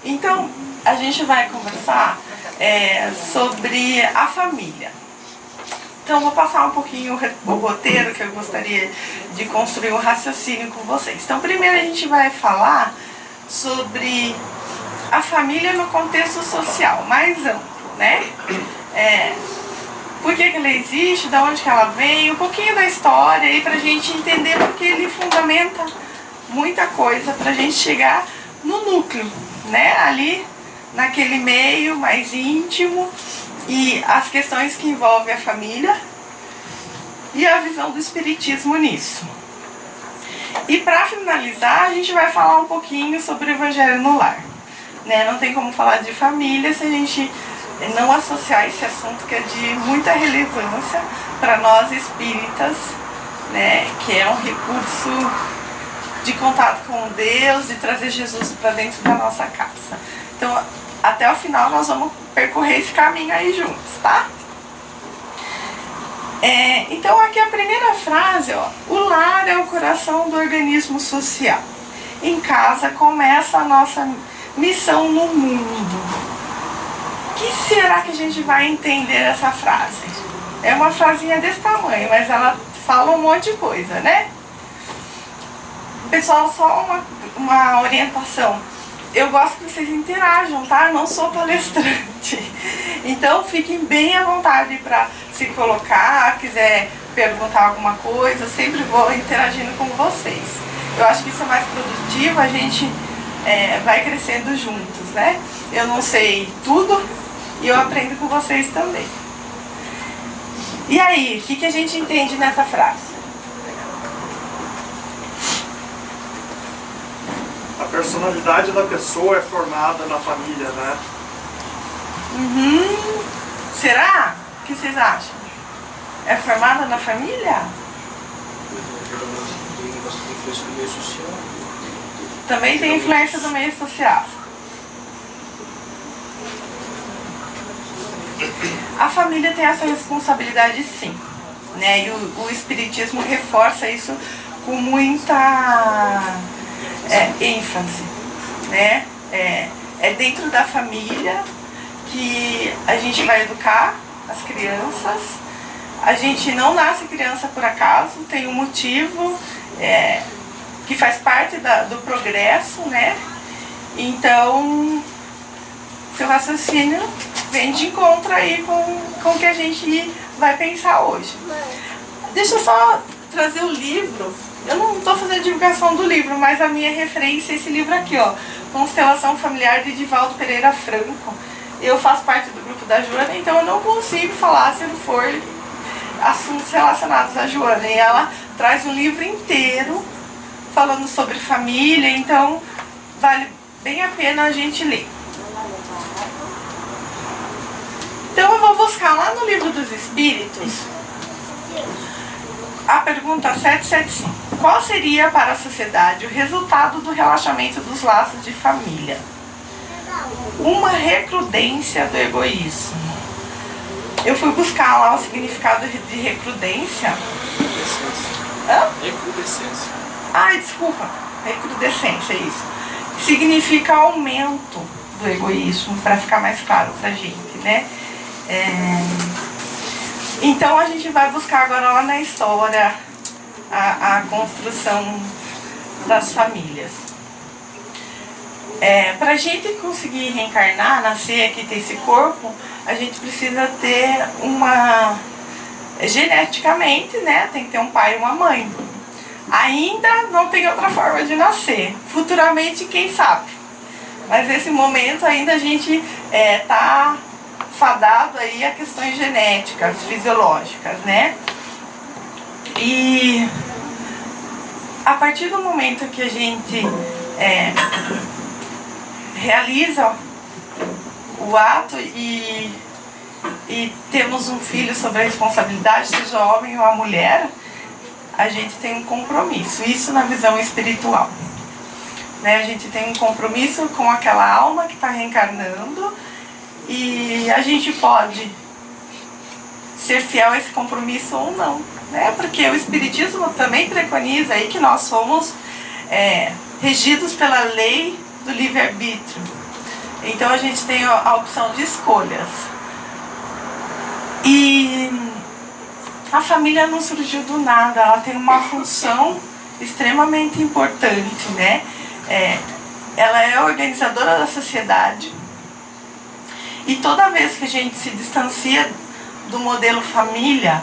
Então, a gente vai conversar sobre a família. Então, vou passar um pouquinho o roteiro que eu gostaria de construir um raciocínio com vocês. Então, primeiro a gente vai falar sobre a família no contexto social, mais amplo, né? Por que ela existe, de onde que ela vem, um pouquinho da história aí pra gente entender, porque ele fundamenta muita coisa pra gente chegar no núcleo, né? Ali, naquele meio mais íntimo, e as questões que envolvem a família e a visão do espiritismo nisso. E para finalizar, a gente vai falar um pouquinho sobre o Evangelho no Lar, né? Não tem como falar de família se a gente não associar esse assunto que é de muita relevância para nós espíritas, né? Que é um recurso de contato com Deus, de trazer Jesus para dentro da nossa casa. Então, até o final nós vamos percorrer esse caminho aí juntos, tá? Então aqui a primeira frase, ó, o lar é o coração do organismo social. Em casa começa a nossa missão no mundo. O que será que a gente vai entender essa frase? É uma frasinha desse tamanho, mas ela fala um monte de coisa, né? Pessoal, só uma orientação. Eu gosto que vocês interajam, tá? Eu não sou palestrante. Então fiquem bem à vontade para se colocar, quiser perguntar alguma coisa, eu sempre vou interagindo com vocês. Eu acho que isso é mais produtivo, a gente vai crescendo juntos, né? Eu não sei tudo e eu aprendo com vocês também. E aí, o que a gente entende nessa frase? A personalidade da pessoa é formada na família, né? Será? O que vocês acham? É formada na família? Também tem influência do meio social. A família tem essa responsabilidade, sim, né? E o espiritismo reforça isso com muita ênfase, né? É dentro da família que a gente vai educar as crianças. A gente não nasce criança por acaso, tem um motivo que faz parte do progresso, né? Então, seu raciocínio vem de encontro aí com o que a gente vai pensar hoje. Deixa eu só trazer o livro. Eu não estou fazendo divulgação do livro, mas a minha referência é esse livro aqui, ó, Constelação Familiar, de Divaldo Pereira Franco. Eu faço parte do grupo da Joana, então eu não consigo falar se não for assuntos relacionados à Joana. E ela traz um livro inteiro falando sobre família, então vale bem a pena a gente ler. Então eu vou buscar lá no Livro dos Espíritos a pergunta 775. Qual seria para a sociedade o resultado do relaxamento dos laços de família? Uma recrudência do egoísmo. Eu fui buscar lá o significado de recrudência. Recrudescência. Ai, desculpa. Recrudescência, isso. Significa aumento do egoísmo, para ficar mais claro pra gente, né? Então a gente vai buscar agora lá na história a construção das famílias. Para a gente conseguir reencarnar, nascer aqui, ter esse corpo, a gente precisa ter geneticamente, né? Tem que ter um pai e uma mãe. Ainda não tem outra forma de nascer. Futuramente, quem sabe? Mas nesse momento ainda a gente está fadado aí a questões genéticas, fisiológicas, né? E a partir do momento que a gente realiza o ato e temos um filho sob a responsabilidade, seja homem ou a mulher, a gente tem um compromisso, isso na visão espiritual, né? A gente tem um compromisso com aquela alma que está reencarnando e a gente pode ser fiel a esse compromisso ou não, né? Porque o Espiritismo também preconiza aí que nós somos regidos pela lei do livre-arbítrio. Então a gente tem a opção de escolhas. E a família não surgiu do nada, ela tem uma função extremamente importante, né? Ela é organizadora da sociedade. E toda vez que a gente se distancia do modelo família,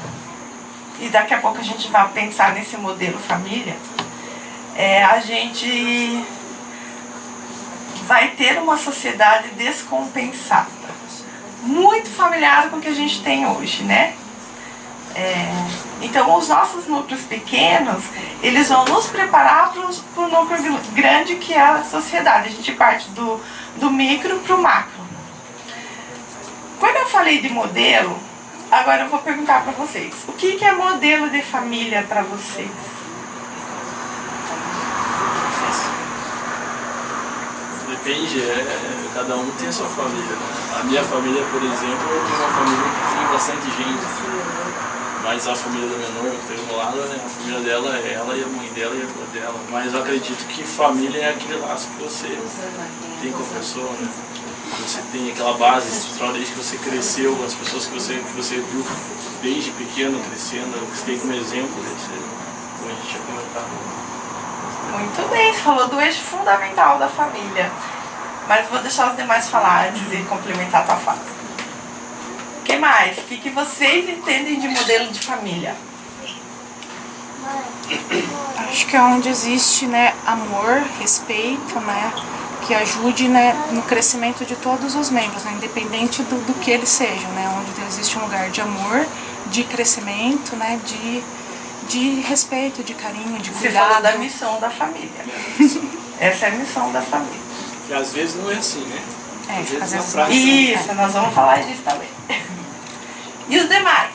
e daqui a pouco a gente vai pensar nesse modelo família, a gente vai ter uma sociedade descompensada, muito familiar com o que a gente tem hoje, né? Então os nossos núcleos pequenos, eles vão nos preparar para o núcleo grande que é a sociedade. A gente parte do micro para o macro. Quando eu falei de modelo, agora eu vou perguntar para vocês, o que é modelo de família para vocês? Depende, cada um tem a sua família, né? A minha família, por exemplo, eu tenho uma família que tem bastante gente. Mas a família da minha noiva, que está do lado, né? A família dela é ela e a mãe dela e a avó dela. Mas eu acredito que família é aquele laço que você tem com a pessoa, né? Você tem aquela base estrutural desde que você cresceu, as pessoas que você viu desde pequeno crescendo, que você tem como exemplo, como a gente tinha comentado. Muito bem, você falou do eixo fundamental da família. Mas vou deixar os demais falar antes de complementar a tua fala. O que mais? O que vocês entendem de modelo de família? Acho que é onde existe, né, amor, respeito, né, que ajude, né, no crescimento de todos os membros, né, independente do que eles sejam, né, onde existe um lugar de amor, de crescimento, né, de respeito, de carinho, de cuidado. Você falou da missão da família. Essa é a missão da família. Que às vezes não é assim, né? Às vezes na prática. Isso, nós vamos falar disso também. E os demais?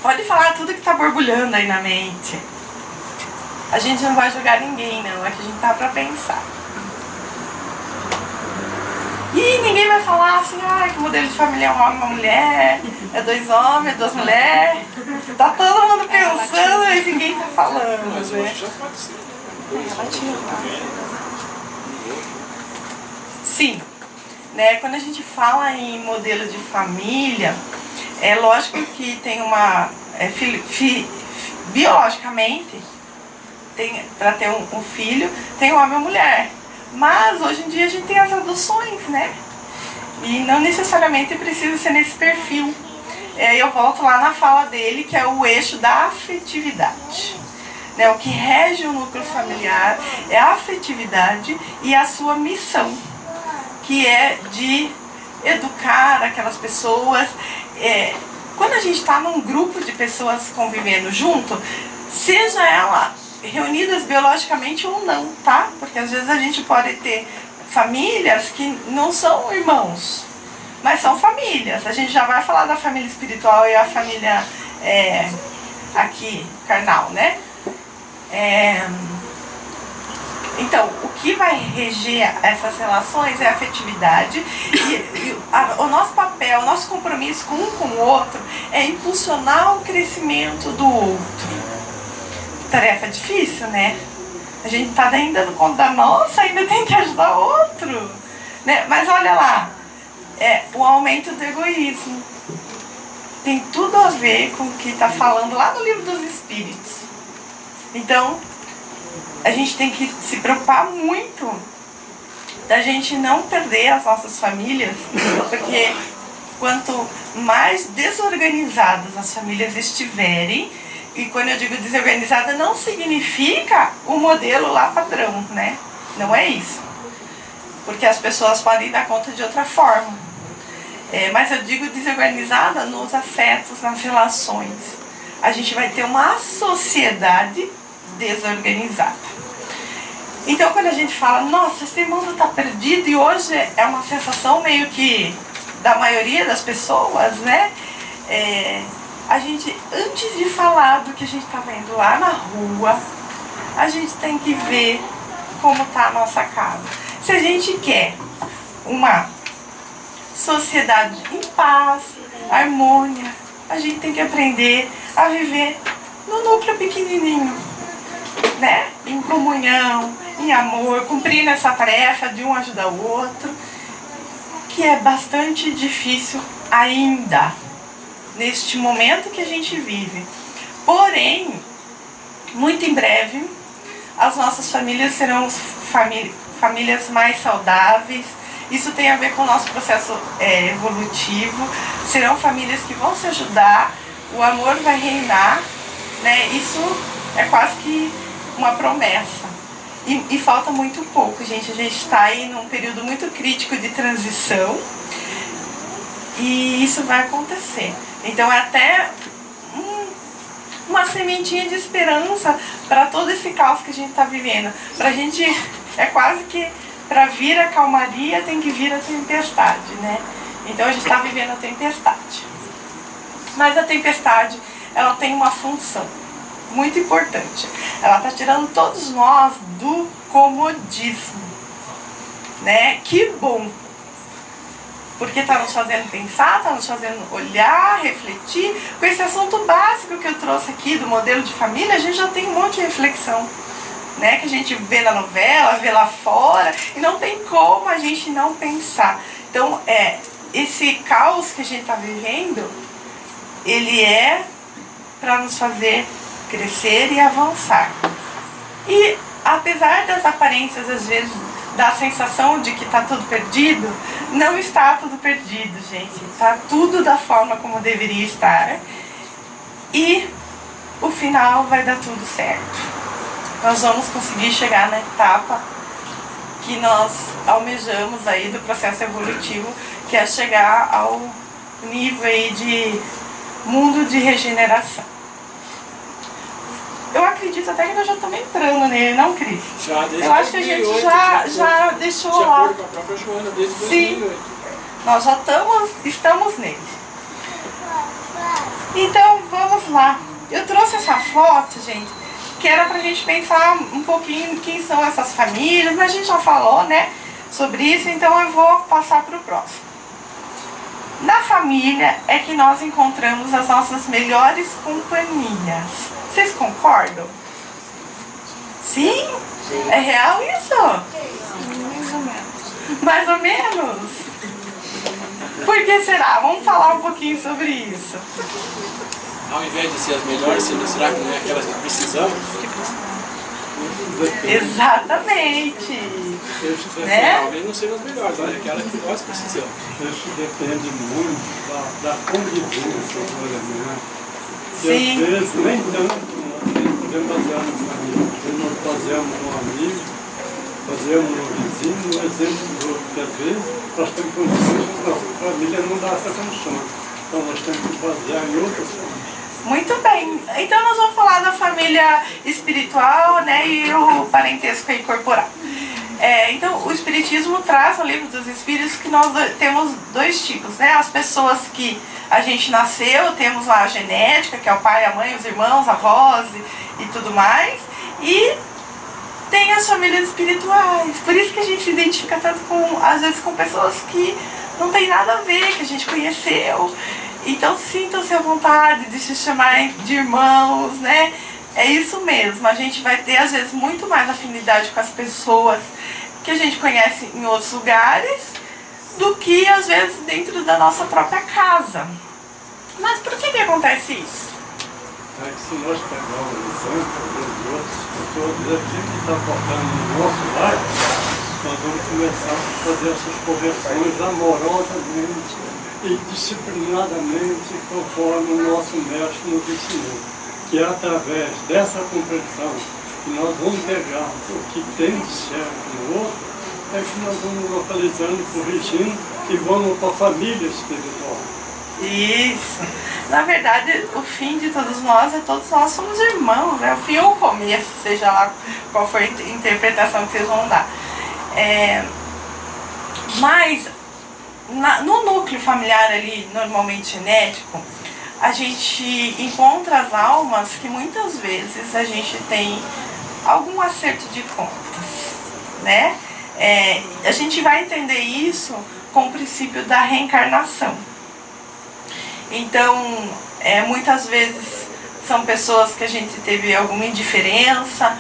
Pode falar tudo que está borbulhando aí na mente. A gente não vai julgar ninguém, não. É que a gente tá para pensar. E ninguém vai falar assim, que o modelo de família é um homem e uma mulher, é 2 homens, é 2 mulheres. Tá todo mundo pensando e ninguém tá falando, Mas eu né? acho que já pode ser. Sim, né? Quando a gente fala em modelo de família, é lógico que tem uma... biologicamente, para ter um filho, tem um homem e uma mulher. Mas hoje em dia a gente tem as adoções, né? E não necessariamente precisa ser nesse perfil. Eu volto lá na fala dele, que é o eixo da afetividade. Né? O que rege o núcleo familiar é a afetividade e a sua missão, que é de educar aquelas pessoas. Quando a gente está num grupo de pessoas convivendo junto, seja ela reunidas biologicamente ou não, tá? Porque às vezes a gente pode ter famílias que não são irmãos, mas são famílias. A gente já vai falar da família espiritual e a família aqui, carnal, né? Então, o que vai reger essas relações é a afetividade e o nosso papel, o nosso compromisso com um com o outro é impulsionar o crescimento do outro. Tarefa difícil, né? A gente tá ainda dando conta da nossa, ainda tem que ajudar o outro, né? Mas olha lá, o aumento do egoísmo tem tudo a ver com o que está falando lá no Livro dos Espíritos. Então, a gente tem que se preocupar muito da gente não perder as nossas famílias, porque quanto mais desorganizadas as famílias estiverem, e quando eu digo desorganizada não significa o modelo lá padrão, né? Não é isso. Porque as pessoas podem dar conta de outra forma. Mas eu digo desorganizada nos afetos, nas relações. A gente vai ter uma sociedade desorganizada. Então quando a gente fala, nossa, esse mundo está perdido, e hoje é uma sensação meio que da maioria das pessoas, né? A gente, antes de falar do que a gente está vendo lá na rua, a gente tem que ver como está a nossa casa. Se a gente quer uma sociedade em paz, harmônia, a gente tem que aprender a viver no núcleo pequenininho, né? Em comunhão, em amor, cumprindo essa tarefa de um ajudar o outro, que é bastante difícil ainda, neste momento que a gente vive. Porém, muito em breve, as nossas famílias serão famílias mais saudáveis. Isso tem a ver com o nosso processo evolutivo. Serão famílias que vão se ajudar, o amor vai reinar, né? Isso é quase que uma promessa. E falta muito pouco, gente. A gente está aí num período muito crítico de transição e isso vai acontecer. Então é até uma sementinha de esperança para todo esse caos que a gente está vivendo. Pra gente, é quase que para vir a calmaria tem que vir a tempestade, né? Então a gente está vivendo a tempestade. Mas a tempestade, ela tem uma função muito importante. Ela está tirando todos nós do comodismo, né? Que bom! Porque está nos fazendo pensar, está nos fazendo olhar, refletir. Com esse assunto básico que eu trouxe aqui do modelo de família, a gente já tem um monte de reflexão, né? Que a gente vê na novela, vê lá fora, e não tem como a gente não pensar. Então, esse caos que a gente está vivendo, ele é para nos fazer crescer e avançar. E apesar das aparências, às vezes, da sensação de que está tudo perdido, não está tudo perdido, gente. Está tudo da forma como deveria estar. E o final vai dar tudo certo. Nós vamos conseguir chegar na etapa que nós almejamos aí do processo evolutivo, que é chegar ao nível aí de mundo de regeneração. Eu acredito até que nós já estamos entrando nele, não, Cris? Já, desde eu acho que a gente 2008, já deixou de lá. acordo com a própria Joana, desde 2008. Sim, nós já estamos nele. Então, vamos lá. Eu trouxe essa foto, gente, que era pra gente pensar um pouquinho quem são essas famílias, mas a gente já falou, né, sobre isso, então eu vou passar para o próximo. Na família é que nós encontramos as nossas melhores companhias. Vocês concordam? Sim? É real isso? Mais ou menos. Mais ou menos? Por que será? Vamos falar um pouquinho sobre isso. Ao invés de ser as melhores, será que não é aquelas que precisamos? Exatamente. Né? Talvez não sejam as melhores, mas é aquelas que nós precisamos. Isso depende muito da convivência, né? E Sim. às vezes nem tanto, nós podemos basear na família. Nós fazemos um amigo, fazemos um vizinho, um exemplo do outro, que às vezes nós temos condições que nossa família não dá essa condição. Então nós temos que basear em outras famílias. Muito bem. Então nós vamos falar da família espiritual, né, e o parentesco aí corporal. Então o Espiritismo traz no livro dos Espíritos que nós temos dois tipos, né? As pessoas que a gente nasceu, temos lá a genética, que é o pai, a mãe, os irmãos, a avós e tudo mais. E tem as famílias espirituais. Por isso que a gente se identifica tanto com, às vezes, com pessoas que não tem nada a ver, que a gente conheceu. Então sintam-se à vontade de se chamar de irmãos, né? É isso mesmo, a gente vai ter às vezes muito mais afinidade com as pessoas que a gente conhece em outros lugares do que às vezes dentro da nossa própria casa. Mas por que acontece isso? É que se nós pegarmos o exemplo de outras pessoas, aquilo que está faltando no nosso lar, nós vamos começar a fazer essas correções amorosamente e disciplinadamente, conforme o nosso mestre nos ensinou. Que é através dessa compreensão que nós vamos pegar o que tem de certo no outro, é que nós vamos localizando, corrigindo e vamos para a família espiritual. Isso. Na verdade, o fim de todos nós é todos nós somos irmãos, né? O fim ou o começo, seja lá qual for a interpretação que vocês vão dar. Mas no núcleo familiar ali, normalmente genético, a gente encontra as almas que muitas vezes a gente tem algum acerto de contas, né? A gente vai entender isso com o princípio da reencarnação. Então, muitas vezes são pessoas que a gente teve alguma indiferença,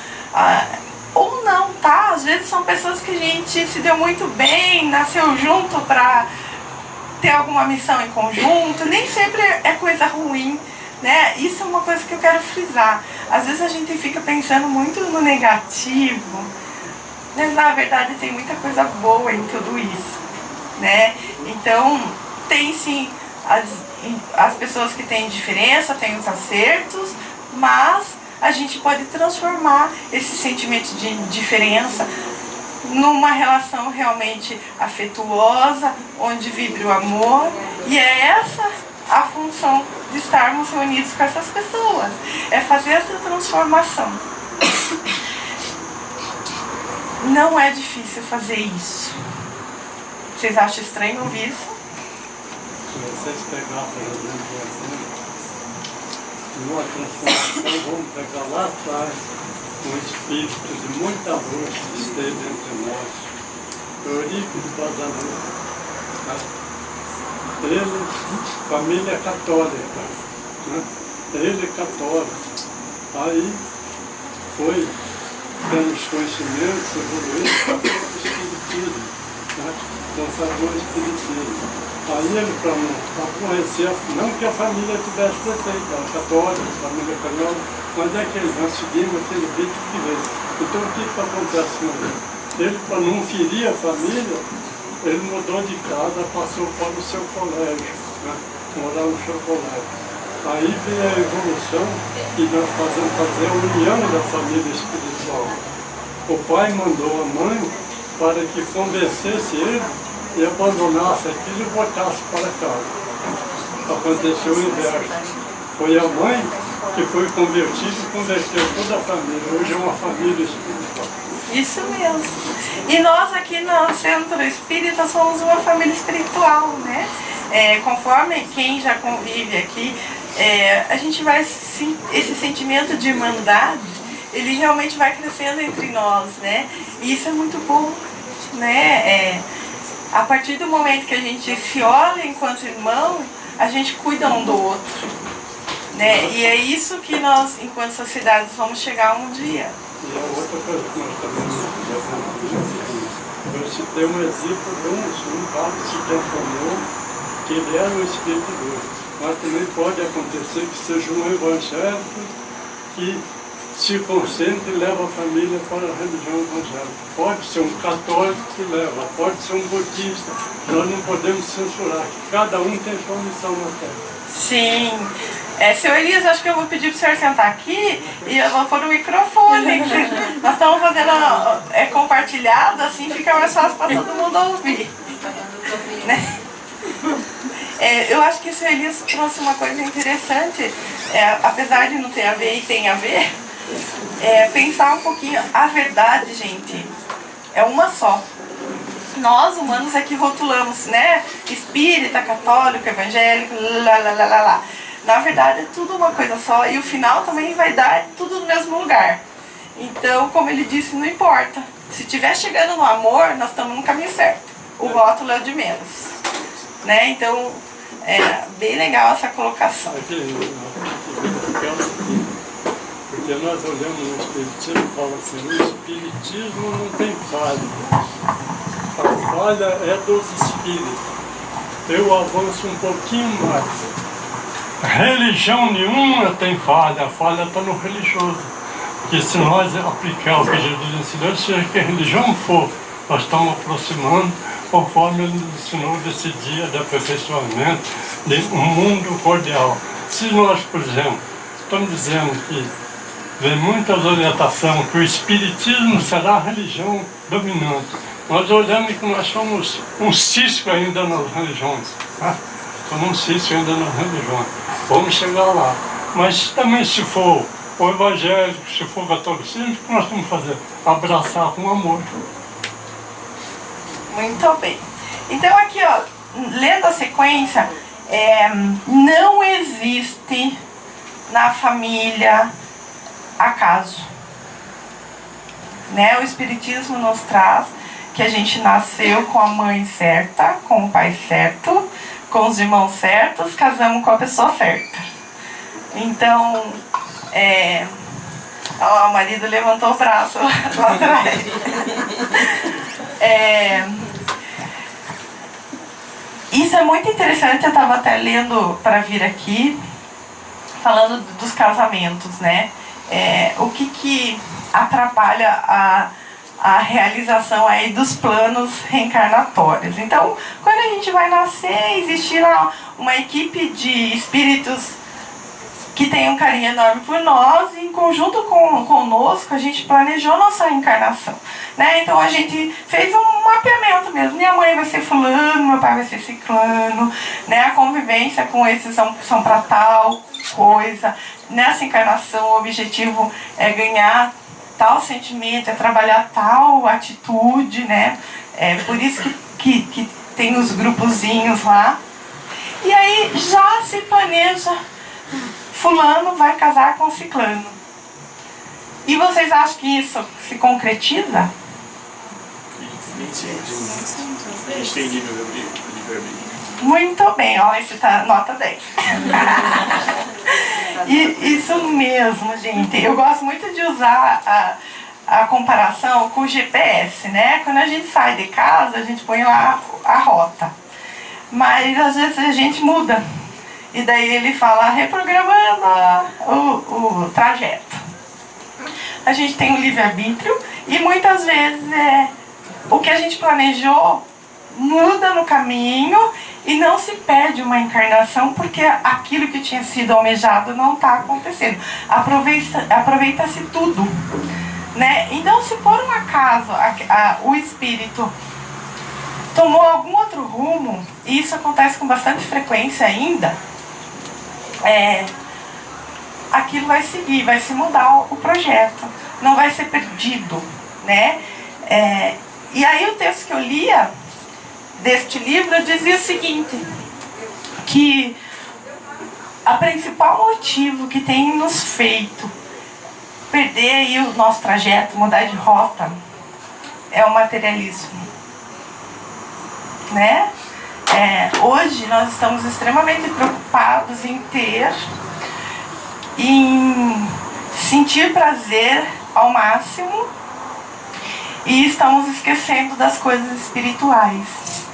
ou não, tá? Às vezes são pessoas que a gente se deu muito bem, nasceu junto para ter alguma missão em conjunto, nem sempre é coisa ruim, né? Isso é uma coisa que eu quero frisar. Às vezes a gente fica pensando muito no negativo, mas na verdade tem muita coisa boa em tudo isso, né? Então, tem sim as pessoas que têm diferença, têm os acertos, mas a gente pode transformar esse sentimento de diferença numa relação realmente afetuosa, onde vibre o amor, e é essa a função de estarmos reunidos com essas pessoas, é fazer essa transformação. Não é difícil fazer isso. Vocês acham estranho ouvir isso? Se vocês pegarem, por exemplo, assim, numa transformação, vamos pegar lá atrás, um espírito de muita luz que esteve entre nós, Eurípides Bazanus, tá? Ele, família católica, né? Ele católico, aí foi tendo os conhecimentos, evoluindo para o espiritismo, né? Consagrou o espiritismo. Aí ele, para não aborrecer, não que a família tivesse defeito, era católica, família canhona, mas é que nós seguimos aquele vídeo que veio. Então o que acontece com ele? Ele, para não ferir a família, ele mudou de casa, passou para o seu colégio, né? Morar no seu colégio. Aí veio a evolução e nós fazemos fazer a união da família espiritual. O pai mandou a mãe para que convencesse ele e abandonasse aquilo e voltasse para casa. Aconteceu o inverso. Foi a mãe que foi convertida e converteu toda a família. Hoje é uma família espiritual. Isso mesmo. E nós aqui no Centro Espírita somos uma família espiritual, né? Conforme quem já convive aqui, a gente vai, esse sentimento de irmandade, ele realmente vai crescendo entre nós, né? E isso é muito bom, né? A partir do momento que a gente se olha enquanto irmão, a gente cuida um do outro, né? E é isso que nós, enquanto sociedade, vamos chegar um dia. E a outra coisa que nós também eu citei um exemplo de um padre que se transformou, que ele era um espírito de Deus. Mas também pode acontecer que seja um evangélico que se concentra e leva a família para a religião evangélica. Pode ser um católico que leva, pode ser um budista. Nós não podemos censurar, que cada um tem sua missão na Terra. Sim. Seu Elias, acho que eu vou pedir para o senhor sentar aqui e eu vou pôr o microfone. Nós estamos fazendo compartilhado, assim fica mais fácil para todo mundo ouvir. Né? Eu acho que o senhor Elias trouxe uma coisa interessante, apesar de não ter a ver e tem a ver, pensar um pouquinho. A verdade, gente, é uma só. Nós, humanos, é que rotulamos, né? Espírita, católico, evangélico, lá. Na verdade, é tudo uma coisa só. E o final também vai dar tudo no mesmo lugar. Então, como ele disse, não importa. Se estiver chegando no amor, nós estamos no caminho certo. O rótulo é o de menos. Né? Então, bem legal essa colocação. Porque nós olhamos no Espiritismo e falamos assim, o Espiritismo não tem falha. A falha é dos espíritos. Eu avanço um pouquinho mais. Religião nenhuma tem falha, a falha está no religioso. Porque se nós aplicar o que Jesus ensinou, seja que a religião for, nós estamos aproximando, conforme ele nos ensinou desse dia de aperfeiçoamento, de um mundo cordial. Se nós, por exemplo, estamos dizendo que vem muitas orientações que o Espiritismo será a religião dominante, nós olhamos que nós somos um cisco ainda nas religiões. Tá? Somos um cisco ainda nas religiões. Vamos chegar lá. Mas também se for o evangélico, se for o catolicismo, o que nós vamos fazer? Abraçar com amor. Muito bem. Então aqui, ó, lendo a sequência, não existe na família acaso. Né? O Espiritismo nos traz que a gente nasceu com a mãe certa, com o pai certo, com os irmãos certos, casamos com a pessoa certa. Então, Ó, o marido levantou o braço lá atrás. Isso é muito interessante, eu estava até lendo para vir aqui, falando dos casamentos, né? O que atrapalha a realização aí dos planos reencarnatórios. Então, quando a gente vai nascer, existe lá uma equipe de espíritos que tem um carinho enorme por nós, e em conjunto conosco a gente planejou nossa reencarnação, né? Então a gente fez um mapeamento mesmo. Minha mãe vai ser fulano, meu pai vai ser ciclano, né? A convivência com esses são para tal coisa. Nessa encarnação o objetivo é ganhar tal sentimento, é trabalhar tal atitude, né? Por isso que tem os grupozinhos lá. E aí já se planeja, fulano vai casar com ciclano. E vocês acham que isso se concretiza? A gente tem livre-arbítrio. Muito bem, ó, esse tá nota 10. Isso mesmo, gente. Eu gosto muito de usar a comparação com o GPS, né? Quando a gente sai de casa, a gente põe lá a rota. Mas às vezes a gente muda. E daí ele fala, reprogramando o trajeto. A gente tem o livre-arbítrio e muitas vezes o que a gente planejou muda no caminho e não se perde uma encarnação porque aquilo que tinha sido almejado não está acontecendo. Aproveita-se tudo, né? Então, se por um acaso o espírito tomou algum outro rumo, e isso acontece com bastante frequência ainda, aquilo vai seguir, vai se mudar o projeto, não vai ser perdido, né? E aí o texto que eu lia deste livro dizia o seguinte, que a principal motivo que tem nos feito perder aí o nosso trajeto, mudar de rota, é o materialismo, né? Hoje nós estamos extremamente preocupados em sentir prazer ao máximo e estamos esquecendo das coisas espirituais,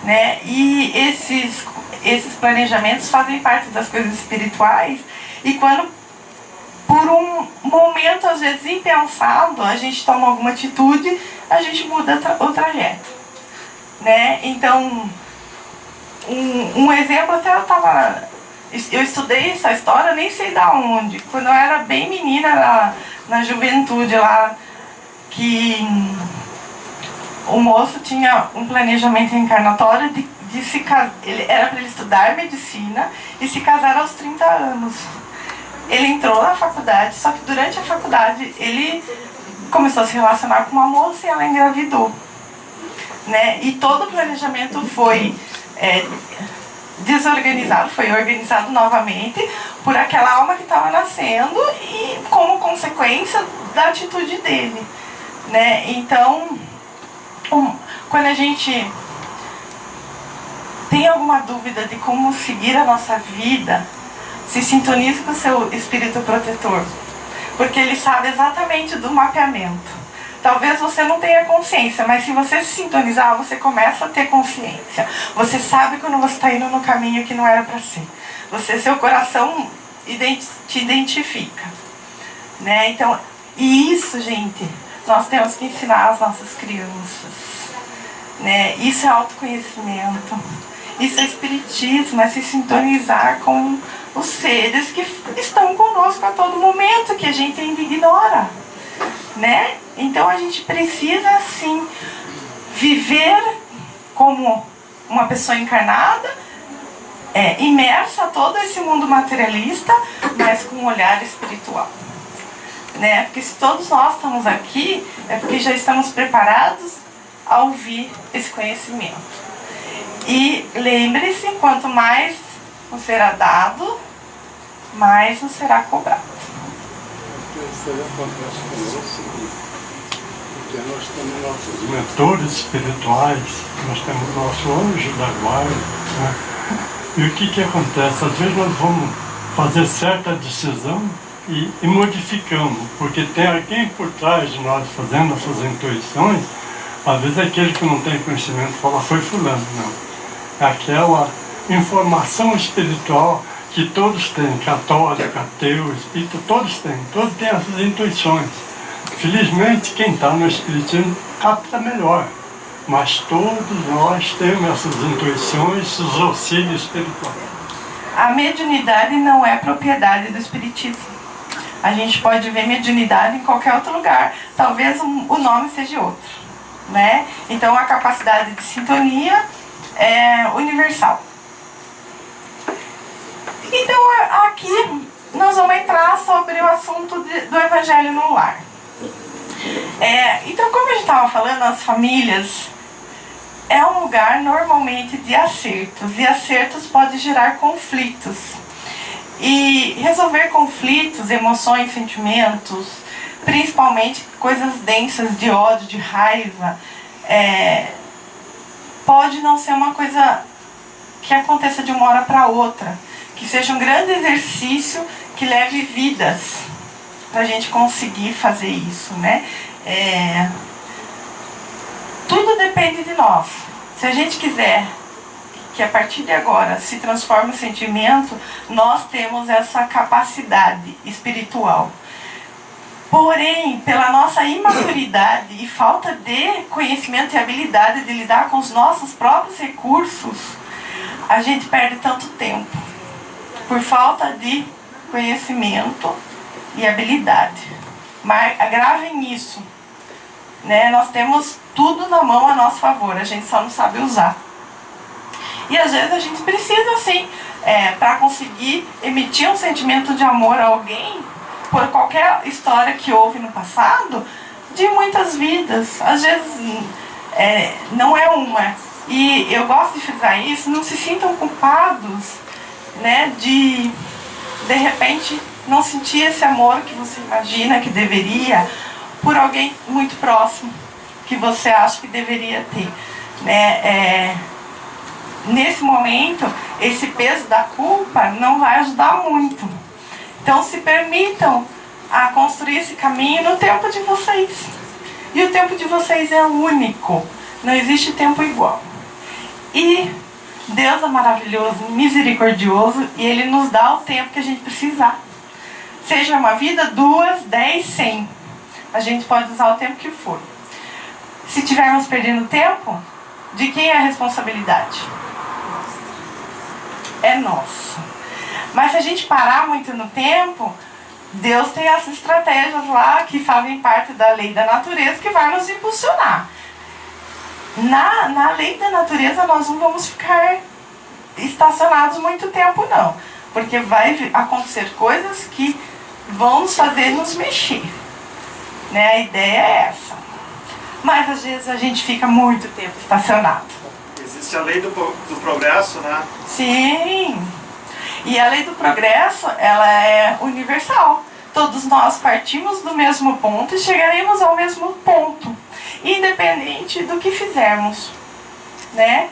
né? E esses planejamentos fazem parte das coisas espirituais, e quando por um momento às vezes impensado a gente toma alguma atitude, a gente muda o trajeto, né? Então um exemplo, até eu estudei essa história, nem sei da onde, quando eu era bem menina na juventude lá, que o moço tinha um planejamento reencarnatório de se casar. Era para ele estudar medicina e se casar aos 30 anos. Ele entrou na faculdade, só que durante a faculdade ele começou a se relacionar com uma moça e ela engravidou, né? E todo o planejamento foi desorganizado, foi organizado novamente por aquela alma que estava nascendo e como consequência da atitude dele, né? Então, quando a gente tem alguma dúvida de como seguir a nossa vida, se sintonize com o seu espírito protetor, porque ele sabe exatamente do mapeamento. Talvez você não tenha consciência, mas se você se sintonizar, você começa a ter consciência. Você sabe quando você está indo no caminho que não era para ser. Seu coração te identifica, né? Então, e isso, gente, nós temos que ensinar às nossas crianças, né? Isso é autoconhecimento, isso é espiritismo, é se sintonizar com os seres que estão conosco a todo momento, que a gente ainda ignora, né? Então a gente precisa, assim, viver como uma pessoa encarnada, imersa a todo esse mundo materialista, mas com um olhar espiritual, né? Porque se todos nós estamos aqui, é porque já estamos preparados a ouvir esse conhecimento. E lembre-se, quanto mais nos será dado, mais nos será cobrado. Porque nós temos nossos mentores espirituais, nós temos nosso anjo da guarda, né? E o que acontece? Às vezes nós vamos fazer certa decisão e modificamos, porque tem alguém por trás de nós fazendo essas intuições. Às vezes aquele que não tem conhecimento fala, foi fulano, não. É aquela informação espiritual que todos têm, católico, ateu, espírita, todos têm essas intuições. Felizmente quem está no espiritismo capta melhor, mas todos nós temos essas intuições, esses auxílios espirituais. A mediunidade não é propriedade do espiritismo. A gente pode ver mediunidade em qualquer outro lugar. Talvez o nome seja outro, né? Então a capacidade de sintonia é universal. Então aqui nós vamos entrar sobre o assunto do Evangelho no lar. Então, como a gente estava falando, as famílias é um lugar normalmente de acertos, e acertos podem gerar conflitos. E resolver conflitos, emoções, sentimentos, principalmente coisas densas de ódio, de raiva, pode não ser uma coisa que aconteça de uma hora para outra, que seja um grande exercício que leve vidas para a gente conseguir fazer isso, né? Tudo depende de nós. Se a gente quiser que a partir de agora se transforme em sentimento, nós temos essa capacidade espiritual. Porém, pela nossa imaturidade e falta de conhecimento e habilidade de lidar com os nossos próprios recursos, a gente perde tanto tempo por falta de conhecimento e habilidade. Mas gravem isso, né? Nós temos tudo na mão a nosso favor, a gente só não sabe usar. E às vezes a gente precisa, sim, para conseguir emitir um sentimento de amor a alguém, por qualquer história que houve no passado, de muitas vidas. Às vezes não é uma. E eu gosto de frisar isso, não se sintam culpados, né, de repente não sentir esse amor que você imagina que deveria por alguém muito próximo que você acha que deveria ter, né? Nesse momento, esse peso da culpa não vai ajudar muito. Então se permitam a construir esse caminho no tempo de vocês. E o tempo de vocês é único, não existe tempo igual. E Deus é maravilhoso, misericordioso, e Ele nos dá o tempo que a gente precisar. Seja uma vida, 2, 10, 100. A gente pode usar o tempo que for. Se estivermos perdendo tempo, de quem é a responsabilidade? É nosso. Mas se a gente parar muito no tempo, Deus tem essas estratégias lá que fazem parte da lei da natureza que vai nos impulsionar. Na lei da natureza nós não vamos ficar estacionados muito tempo não, porque vai acontecer coisas que vão nos fazer nos mexer, né? A ideia é essa. Mas às vezes a gente fica muito tempo estacionado. Existe a lei do progresso, né? Sim. E a lei do progresso, ela é universal. Todos nós partimos do mesmo ponto e chegaremos ao mesmo ponto, independente do que fizermos, né?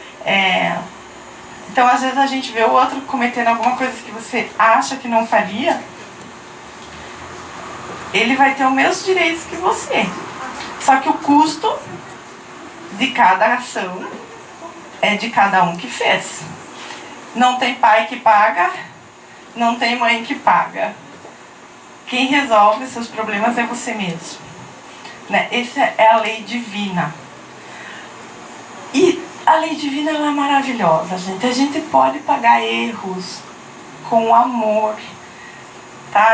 Então às vezes a gente vê o outro cometendo alguma coisa que você acha que não faria, ele vai ter os mesmos direitos que você, só que o custo de cada ação é de cada um que fez. Não tem pai que paga, não tem mãe que paga. Quem resolve seus problemas é você mesmo, né? Essa é a lei divina. E a lei divina, ela é maravilhosa, gente. A gente pode pagar erros com amor, tá?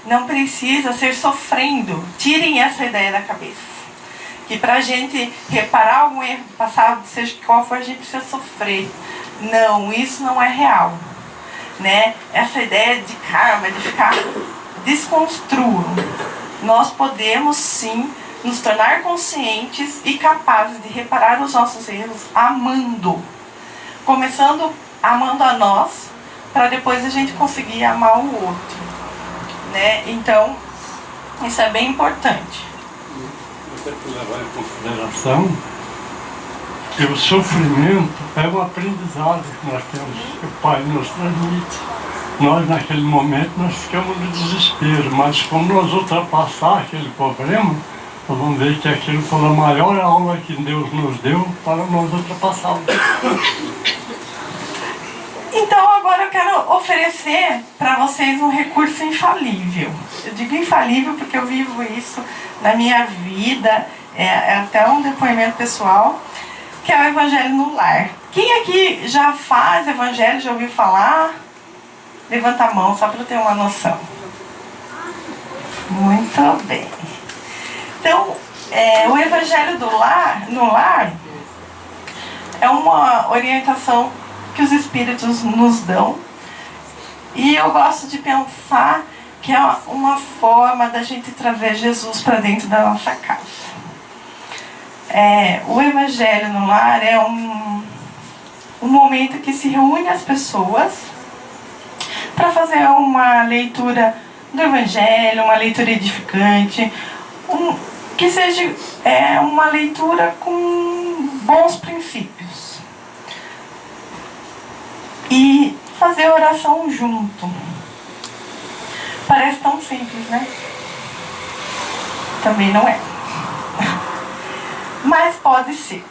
Não precisa ser sofrendo. Tirem essa ideia da cabeça. Que pra gente reparar algum erro do passado, seja qual for, a gente precisa sofrer. Não, isso não é real, né? Essa ideia de karma, de ficar... Desconstruam. Nós podemos sim nos tornar conscientes e capazes de reparar os nossos erros amando. Começando amando a nós, para depois a gente conseguir amar o outro, né? Então, isso é bem importante. Você tem que levar em consideração que o sofrimento é um aprendizado que nós temos, que o Pai nos transmite. nós naquele momento nós ficamos no desespero, mas como nós ultrapassar aquele problema, nós vamos ver que aquilo foi a maior aula que Deus nos deu para nós ultrapassarmos. Então agora eu quero oferecer para vocês um recurso infalível. Eu digo infalível porque eu vivo isso na minha vida, é até um depoimento pessoal, que é o Evangelho no Lar. Quem aqui já faz Evangelho, já ouviu falar? Levanta a mão, só para eu ter uma noção. Muito bem. Então, o Evangelho no Lar é uma orientação que os Espíritos nos dão. E eu gosto de pensar que é uma forma da gente trazer Jesus para dentro da nossa casa. O Evangelho no Lar é um momento que se reúne as pessoas para fazer uma leitura do Evangelho, uma leitura edificante, que seja uma leitura com bons princípios. E fazer oração junto. Parece tão simples, né? Também não é. Mas pode ser.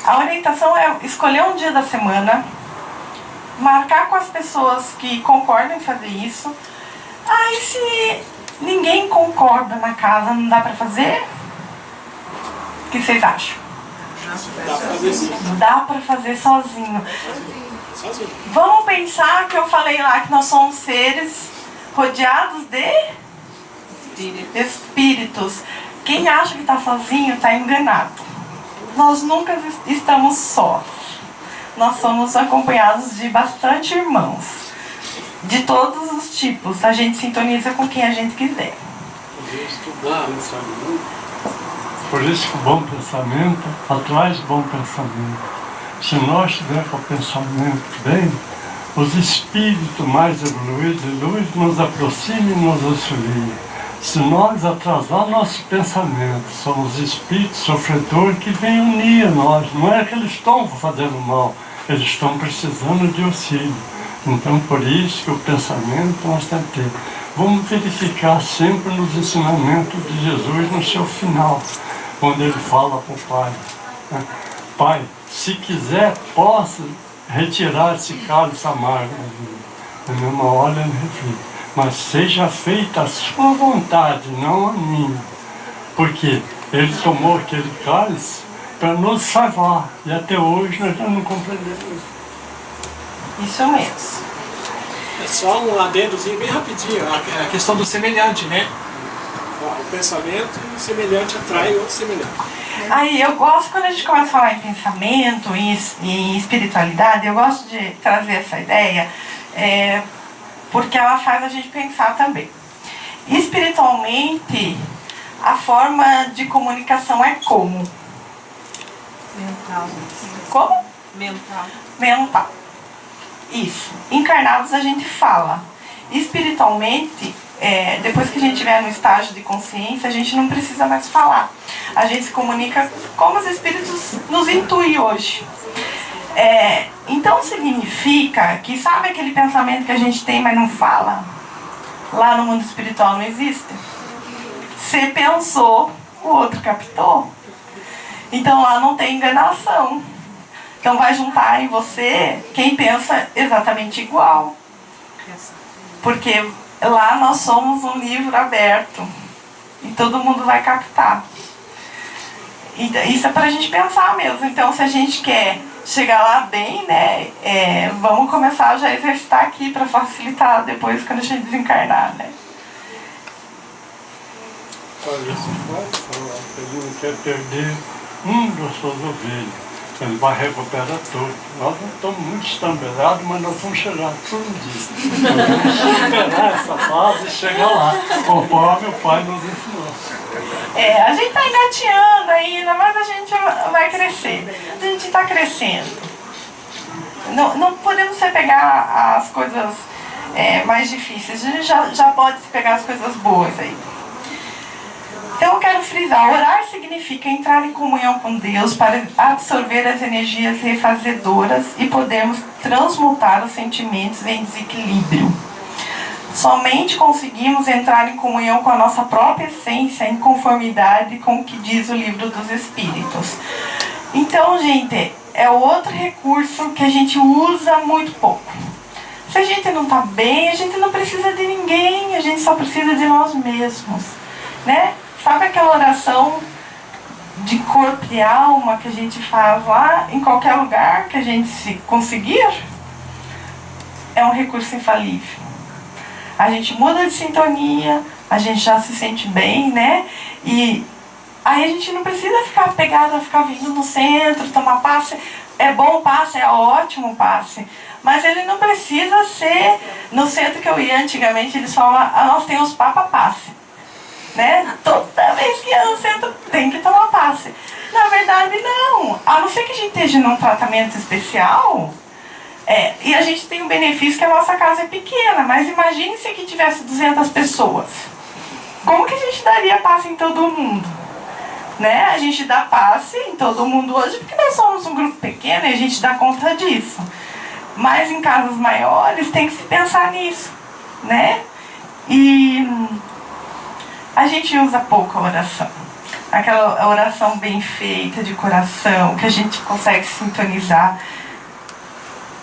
A orientação é escolher um dia da semana, marcar com as pessoas que concordam em fazer isso. Aí se ninguém concorda na casa, não dá pra fazer? O que vocês acham? Dá pra fazer sim. Dá pra fazer sozinho. Sozinho. Vamos pensar que eu falei lá que nós somos seres rodeados de espíritos. Quem acha que está sozinho está enganado. Nós nunca estamos sós. Nós somos acompanhados de bastante irmãos. De todos os tipos. A gente sintoniza com quem a gente quiser. Por isso que o bom pensamento atrai bom pensamento. Se nós tivermos o pensamento bem, os espíritos mais evoluídos de luz nos aproximam e nos auxiliam. Se nós atrasar nosso pensamento, são os espíritos sofredores que vêm unir nós. Não é que eles estão fazendo mal, eles estão precisando de auxílio. Então, por isso que o pensamento nós temos que ter. Vamos verificar sempre nos ensinamentos de Jesus no seu final, quando ele fala para o Pai, né? Pai, se quiser, posso retirar esse cálice amargo da vida. Na mesma hora ele reflete. Mas seja feita a sua vontade, não a minha. Porque ele tomou aquele cálice para nos salvar. E até hoje nós não compreendemos. Isso mesmo. É só um adendozinho bem rapidinho, a questão do semelhante, né? O pensamento semelhante atrai outro semelhante. Aí eu gosto, quando a gente começa a falar em pensamento, em espiritualidade, eu gosto de trazer essa ideia, porque ela faz a gente pensar também. Espiritualmente, a forma de comunicação é como? Mental. Como? Mental. Mental. Isso. Encarnados a gente fala. Espiritualmente, depois que a gente estiver no estágio de consciência, a gente não precisa mais falar. A gente se comunica como os espíritos nos intuem hoje. Então significa que, sabe aquele pensamento que a gente tem, mas não fala? Lá no mundo espiritual não existe. Você pensou, o outro captou. Então lá não tem enganação. Então vai juntar em você quem pensa exatamente igual. Porque lá nós somos um livro aberto. E todo mundo vai captar. Isso é pra gente pensar mesmo. Então se a gente quer chegar lá bem, né? Vamos começar já a exercitar aqui para facilitar depois quando a gente desencarnar, né? Olha, se ele não quer perder das suas ovelhas. Ele vai recuperar tudo. Nós não estamos muito estambelados, mas nós vamos chegar tudo disso. Nós vamos superar essa fase e chegar lá, conforme o Pai nos ensinou. A gente está engateando ainda, mas a gente vai crescer. A gente está crescendo. Não podemos se pegar as coisas mais difíceis. A gente já pode se pegar as coisas boas aí. Então eu quero frisar, orar significa significa entrar em comunhão com Deus para absorver as energias refazedoras e podermos transmutar os sentimentos em desequilíbrio. Somente conseguimos entrar em comunhão com a nossa própria essência, em conformidade com o que diz o Livro dos Espíritos. Então, gente, é outro recurso que a gente usa muito pouco. Se a gente não está bem, a gente não precisa de ninguém, a gente só precisa de nós mesmos, né? Sabe aquela oração de corpo e alma que a gente faz lá em qualquer lugar que a gente se conseguir? É um recurso infalível. A gente muda de sintonia, a gente já se sente bem, né? E aí a gente não precisa ficar pegado a ficar vindo no centro, tomar passe. É bom o passe, é ótimo o passe. Mas ele não precisa ser no centro que eu ia antigamente, eles falam, nós temos passe. Né? Toda vez que é no centro tem que tomar passe. Na verdade, não. A não ser que a gente esteja num tratamento especial, e a gente tem o benefício que a nossa casa é pequena, mas imagine se aqui tivesse 200 pessoas. Como que a gente daria passe em todo mundo? Né? A gente dá passe em todo mundo hoje porque nós somos um grupo pequeno e a gente dá conta disso. Mas em casas maiores tem que se pensar nisso, né? E a gente usa pouco a oração. Aquela oração bem feita, de coração, que a gente consegue sintonizar.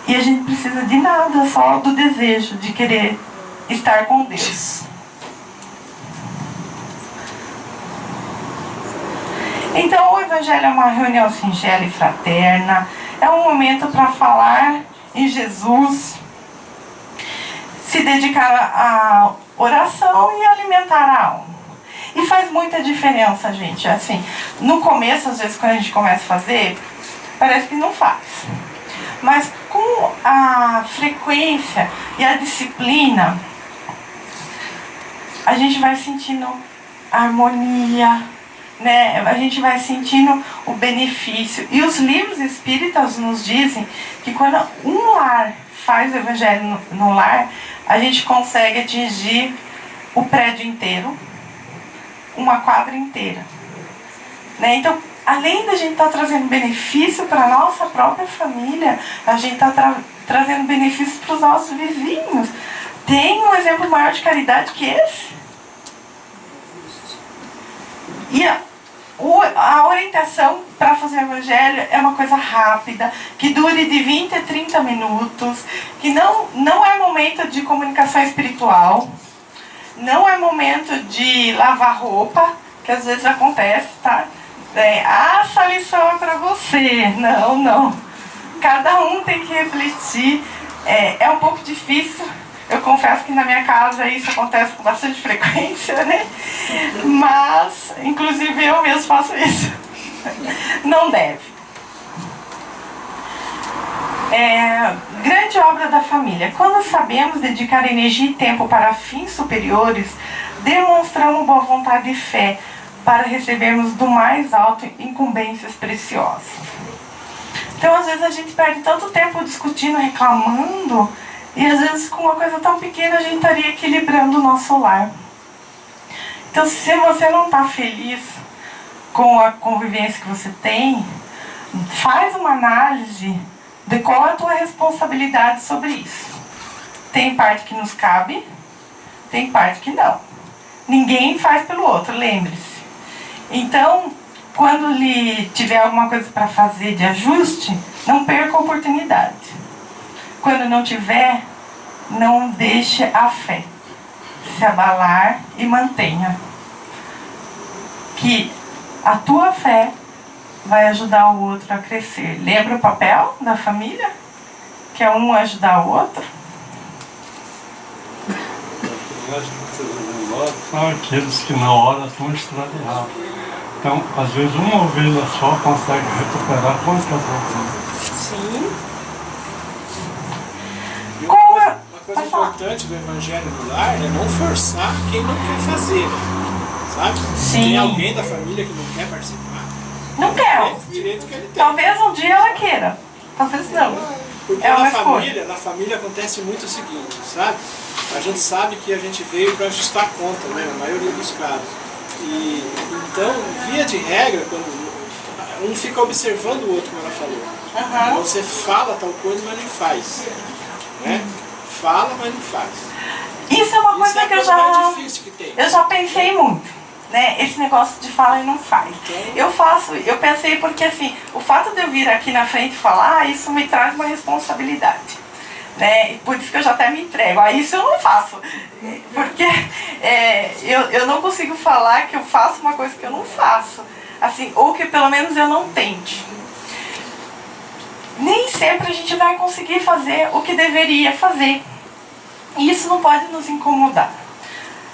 E a gente precisa de nada, só do desejo de querer estar com Deus. Então o Evangelho é uma reunião singela e fraterna. É um momento para falar em Jesus, se dedicar à oração e alimentar a alma. E faz muita diferença, gente. Assim, no começo, às vezes, quando a gente começa a fazer, parece que não faz. Mas com a frequência e a disciplina, a gente vai sentindo a harmonia, né? A gente vai sentindo o benefício. E os livros espíritas nos dizem que quando um lar faz o Evangelho no lar, a gente consegue atingir o prédio inteiro, uma quadra inteira, né? Então, além da gente estar trazendo benefício para a nossa própria família, a gente está trazendo benefícios para os nossos vizinhos. Tem um exemplo maior de caridade que esse? E a orientação para fazer o Evangelho é uma coisa rápida, que dure de 20 a 30 minutos, que não é momento de comunicação espiritual, não é momento de lavar roupa, que às vezes acontece, tá? Essa lição é para você. Não. Cada um tem que refletir. É um pouco difícil. Eu confesso que na minha casa isso acontece com bastante frequência, né? Mas, inclusive, eu mesmo faço isso. Não deve. Grande obra da família. Quando sabemos dedicar energia e tempo para fins superiores, demonstramos boa vontade e fé para recebermos do mais alto incumbências preciosas. Então, às vezes, a gente perde tanto tempo discutindo, reclamando, e às vezes com uma coisa tão pequena a gente estaria equilibrando o nosso lar. Então, se você não está feliz com a convivência que você tem, faz uma análise de qual é a tua responsabilidade sobre isso. Tem parte que nos cabe, tem parte que não. Ninguém faz pelo outro, lembre-se. Então, quando lhe tiver alguma coisa para fazer de ajuste, não perca a oportunidade. Quando não tiver, não deixe a fé se abalar e mantenha. Que a tua fé vai ajudar o outro a crescer. Lembra o papel da família? Que é um ajudar o outro? São aqueles que na hora estão extraviados. Então, às vezes uma ovelha só consegue recuperar quantas ovelhas? Sim. Uma coisa importante do Evangelho no lar é não forçar quem não quer fazer. Sabe? Sim. Tem alguém da família que não quer participar? Não quero. Direito que ele tem. Talvez um dia ela queira. Talvez não. Porque É uma na família acontece muito o seguinte, sabe? A gente sabe que a gente veio para ajustar a conta, né? Na maioria dos casos. E, então, via de regra, quando um fica observando o outro, como ela falou. Você fala tal coisa, mas não faz. Né? Fala, mas não faz. Isso é uma coisa que mais difícil que tem. eu já pensei muito, né? Esse negócio de fala e não faz. Eu pensei porque assim, o fato de eu vir aqui na frente falar, isso me traz uma responsabilidade, né? E por isso que eu já até me entrego. Isso eu não faço, porque eu não consigo falar que eu faço uma coisa que eu não faço, assim, ou que pelo menos eu não tente. Nem sempre a gente vai conseguir fazer o que deveria fazer. E isso não pode nos incomodar.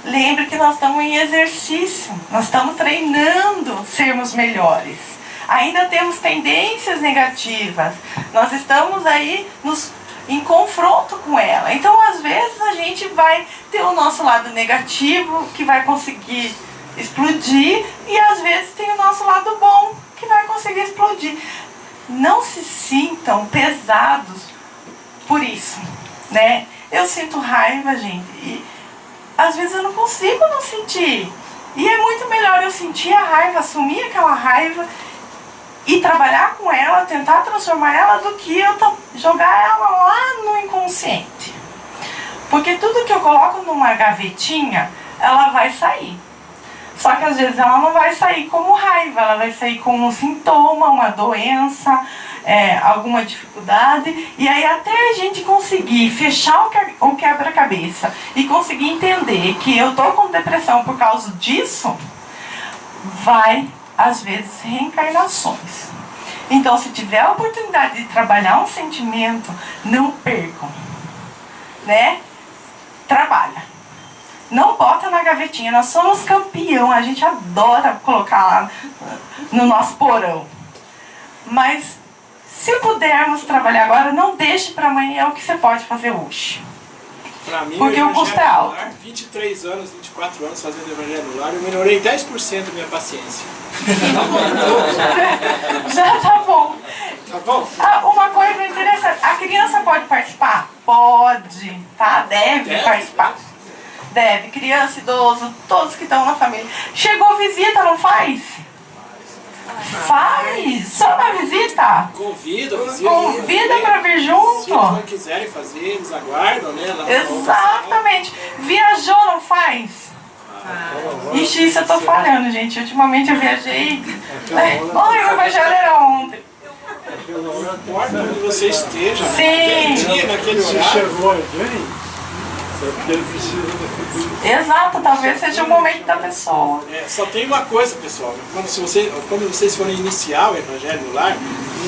Lembre que nós estamos em exercício, nós estamos treinando sermos melhores. Ainda temos tendências negativas, nós estamos aí em confronto com ela. Então, às vezes, a gente vai ter o nosso lado negativo, que vai conseguir explodir, e às vezes tem o nosso lado bom, que vai conseguir explodir. Não se sintam pesados por isso, né? Eu sinto raiva, gente, e às vezes eu não consigo não sentir. E é muito melhor eu sentir a raiva, assumir aquela raiva e trabalhar com ela, tentar transformar ela, do que eu jogar ela lá no inconsciente. Porque tudo que eu coloco numa gavetinha, ela vai sair. Só que às vezes ela não vai sair como raiva, ela vai sair como um sintoma, uma doença, alguma dificuldade. E aí até a gente conseguir fechar o quebra-cabeça e conseguir entender que eu estou com depressão por causa disso, vai, às vezes, reencarnações. Então, se tiver a oportunidade de trabalhar um sentimento, não percam, né? Trabalha. Não bota na gavetinha, nós somos campeão, a gente adora colocar lá no nosso porão. Mas se pudermos trabalhar agora, não deixe para amanhã o que você pode fazer hoje. Pra mim, porque o custo é alto. 23 anos, 24 anos fazendo evangelho no lar, eu melhorei 10% da minha paciência. Já tá bom. Tá bom? Uma coisa interessante, a criança pode participar? Pode, tá? Deve participar. Deve, criança, idoso, todos que estão na família. Chegou visita, não faz? Faz! Só na visita? Convida para vir junto. Se eles não quiserem fazer, eles aguardam, né? Exatamente. Viajou, não faz? Ixi, isso eu tô falhando, gente. Ultimamente eu viajei. Ai, o evangelho era ontem. Não importa onde você esteja, Sim. naquele dia, naquele horário. Se chegou alguém, é porque ele precisa daquele. Exato, talvez seja o momento da pessoa. Só tem uma coisa, pessoal. Quando vocês forem iniciar o Evangelho no Lar,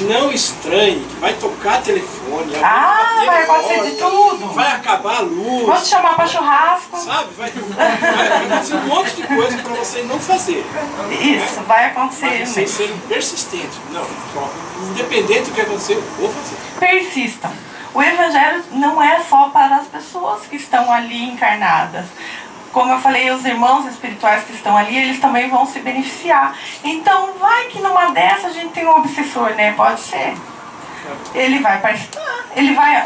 não estranhe que vai tocar telefone. Vai acontecer de tudo. Vai acabar a luz. Vou te chamar para churrasco. Sabe? Vai acontecer um monte de coisa para você não fazer. Isso, vai acontecer. Mas vocês serem persistentes. Não, independente do que acontecer, eu vou fazer. Persistam. O Evangelho não é só para as pessoas que estão ali encarnadas. Como eu falei, os irmãos espirituais que estão ali, eles também vão se beneficiar. Então, vai que numa dessas a gente tem um obsessor, né? Pode ser. Ele vai participar.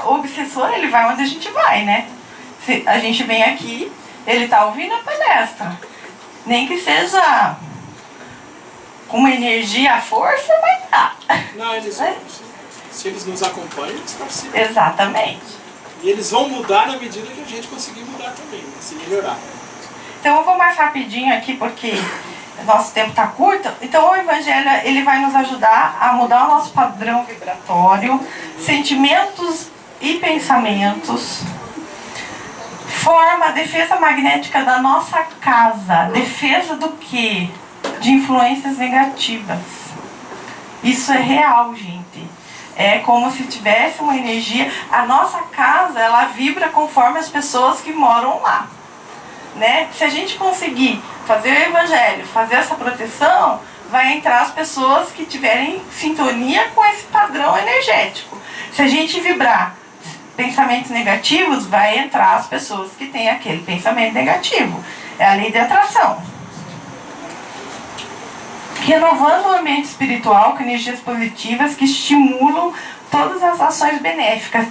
O obsessor, ele vai onde a gente vai, né? Se a gente vem aqui, ele está ouvindo a palestra. Nem que seja com uma energia, a força, vai estar. Não, eles vão. Se eles nos acompanham, eles participam. Exatamente. E eles vão mudar na medida que a gente conseguir mudar também, né? Se melhorar. Então eu vou mais rapidinho aqui porque nosso tempo está curto. Então o Evangelho, ele vai nos ajudar a mudar o nosso padrão vibratório, sentimentos e pensamentos. Forma a defesa magnética da nossa casa. Defesa do quê? De influências negativas. Isso é real, gente. É como se tivesse uma energia. A nossa casa, ela vibra conforme as pessoas que moram lá, né? Se a gente conseguir fazer o Evangelho, fazer essa proteção, vai entrar as pessoas que tiverem sintonia com esse padrão energético. Se a gente vibrar pensamentos negativos, vai entrar as pessoas que têm aquele pensamento negativo. É a lei de atração. Renovando o ambiente espiritual com energias positivas que estimulam todas as ações benéficas.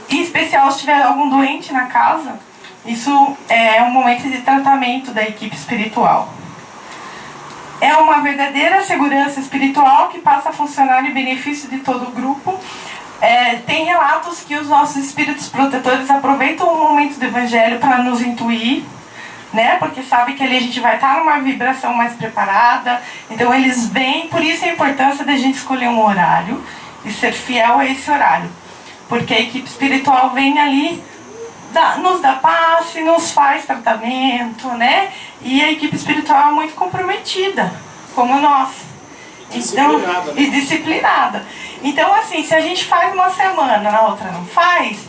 Em especial, se tiver algum doente na casa, isso é um momento de tratamento da equipe espiritual. é uma verdadeira segurança espiritual que passa a funcionar em benefício de todo o grupo. Tem relatos que os nossos espíritos protetores aproveitam o momento do evangelho para nos intuir, né? Porque sabe que ali a gente vai estar numa vibração mais preparada. Então eles vêm, por isso a importância da gente escolher um horário e ser fiel a esse horário. Porque a equipe espiritual vem ali, nos dá passe, nos faz tratamento, né? E a equipe espiritual é muito comprometida, como nós. Disciplinada, né? E disciplinada. Então, assim, se a gente faz uma semana, na outra não faz,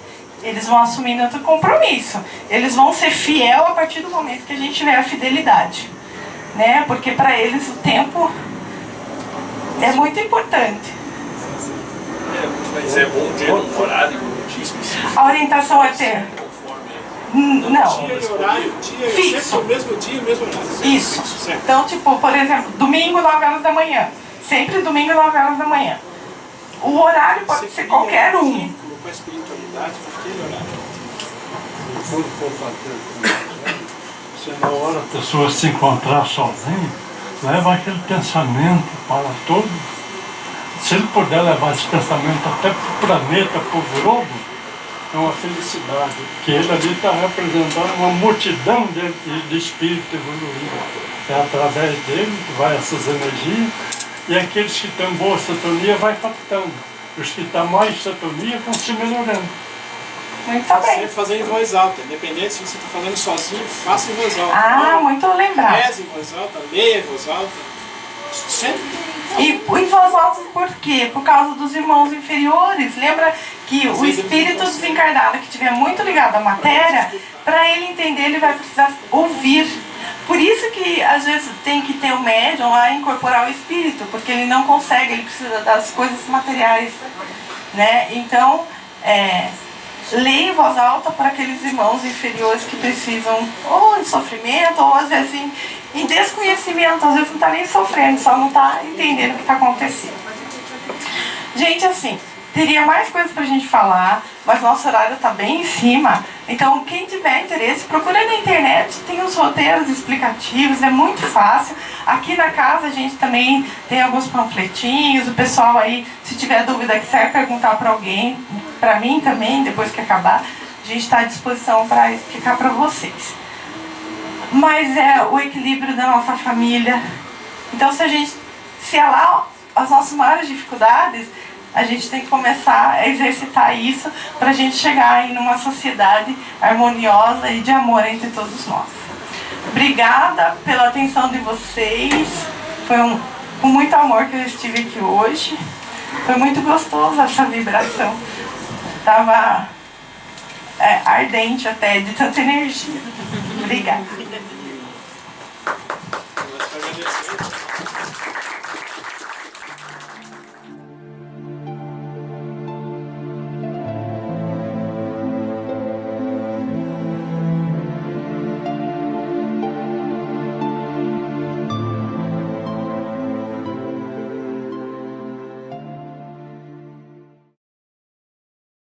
eles vão assumindo outro compromisso. Eles vão ser fiel a partir do momento que a gente tiver a fidelidade, né? Porque para eles o tempo é muito importante. Mas é bom ter um horário específico. A orientação é ter. Não. Dia e horário, dia Fixo. sempre o mesmo dia, o mesmo horário. Isso. Certo. Então, tipo, por exemplo, domingo, 9 horas da manhã. Sempre domingo, 9 horas da manhã. O horário pode ser qualquer um. Vínculo com a espiritualidade naquele horário. Quando for fazer, se na hora a pessoa se encontrar sozinha, leva aquele pensamento para todo. Se ele puder levar esse pensamento até para o planeta, para o globo, é uma felicidade. Que ele ali está representando uma multidão de espírito evoluído. É através dele que vai essas energias, e aqueles que estão em boa sintonia vai captando. Os que estão mais em sintonia vão se melhorando. Muito bem. Sempre fazer em voz alta, independente se você está fazendo sozinho, faça em voz alta. Ah, muito lembrado. Reze em voz alta, leia em voz alta. Sempre. E em voz alta por quê? Por causa dos irmãos inferiores. Lembra que o espírito desencarnado que estiver muito ligado à matéria, para ele entender, ele vai precisar ouvir. Por isso que às vezes tem que ter o médium lá incorporar o espírito, porque ele não consegue, ele precisa das coisas materiais, né? Então, leia em voz alta para aqueles irmãos inferiores que precisam, ou em sofrimento, ou às vezes em desconhecimento, às vezes não está nem sofrendo, só não está entendendo o que está acontecendo. Gente, assim, teria mais coisas para a gente falar, mas nosso horário está bem em cima. Então, quem tiver interesse, procure na internet, tem os roteiros explicativos, é muito fácil. Aqui na casa a gente também tem alguns panfletinhos, o pessoal aí, se tiver dúvida, quiser perguntar para alguém, para mim também, depois que acabar, a gente está à disposição para explicar para vocês. Mas é o equilíbrio da nossa família. Então, se é lá as nossas maiores dificuldades, a gente tem que começar a exercitar isso para a gente chegar aí numa sociedade harmoniosa e de amor entre todos nós. Obrigada pela atenção de vocês. Foi com muito amor que eu estive aqui hoje. Foi muito gostoso essa vibração. Estava ardente até de tanta energia. Obrigada. Nós agradecemos.